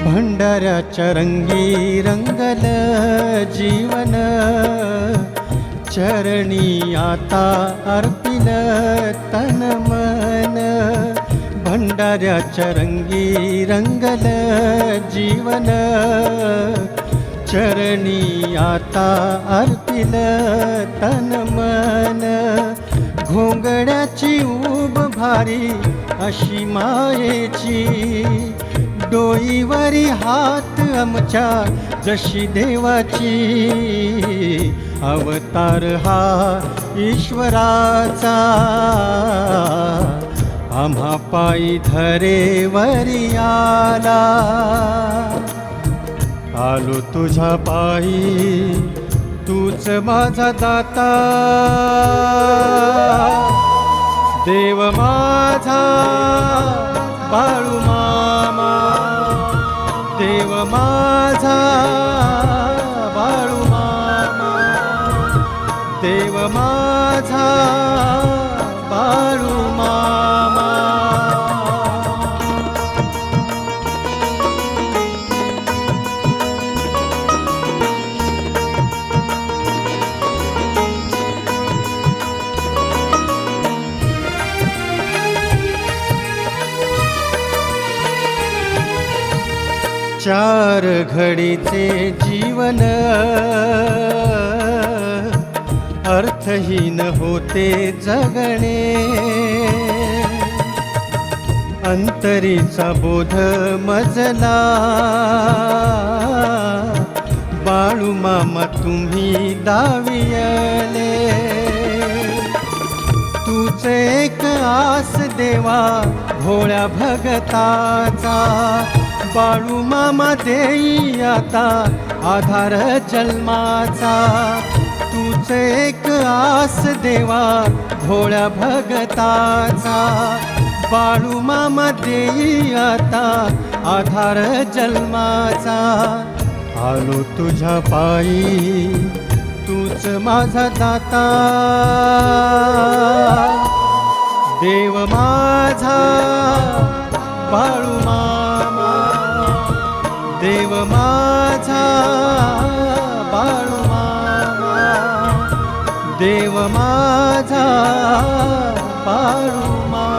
भंडाऱ्याच्या रंगी रंगल जीवन, चरणी आता अर्पिल तन मन. भंडाऱ्याच्या रंगी रंगल जीवन, चरणी आता अर्पिल तन मन. घोंगड्याची ऊब भारी अशी मायेची, डोईवरी हात आमच्या जशी देवाची. अवतार हा ईश्वराचा, आम्हा पायी धरेवरी आला. आलो तुझ्या पायी, तूच माझा दाता. देव माझा बाळू मामा, देव माझा बाळू मामा, देव माझा बाळू मामा. चार घडीचे जीवन अर्थहीन होते जगणे. अंतरीचा बोध मजला, बाळू मामा तुम्ही दावियले. तूच एक आस देवा भोळ्या भगताचा. बाळू मामा देई आता आधार जन्माचा. तूच एक आस देवा भोळ्या भगताचा. बाळू मामा देई आता आधार जन्माचा. आलो तुझ्या पायी, तूच माझा दाता. देव माझा बाळू मामा, देव माझा बाळू मामा, देव माझा बाळू मामा.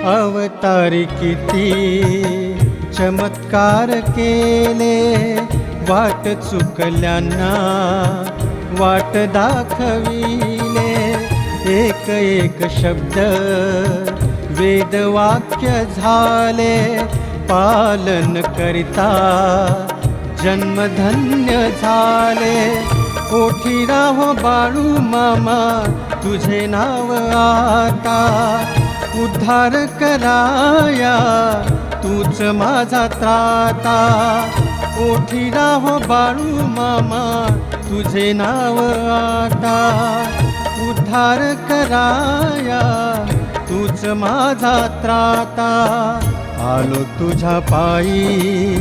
अवतारी किती चमत्कार केले, वाट चुकल्यांना वाट दाखविले. एक एक शब्द वेदवाक्य झाले, पालन करिता जन्मधन्य झाले. ओठी राहो बाळू मामा तुझे नाव आता. उद्धार कराया तूच माझा त्राता. ओठी राहो बाळू मामा तुझे नाव आता. उद्धार कराया तूच माझा त्राता. आलो तुझ्या पायी,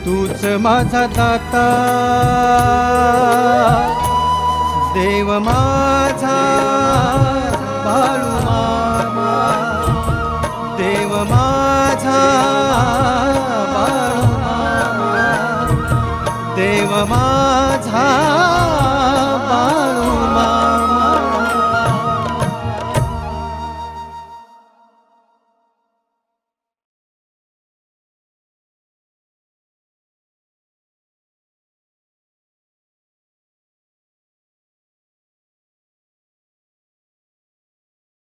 तूच माझा दाता. देव माझा बाळू मामा,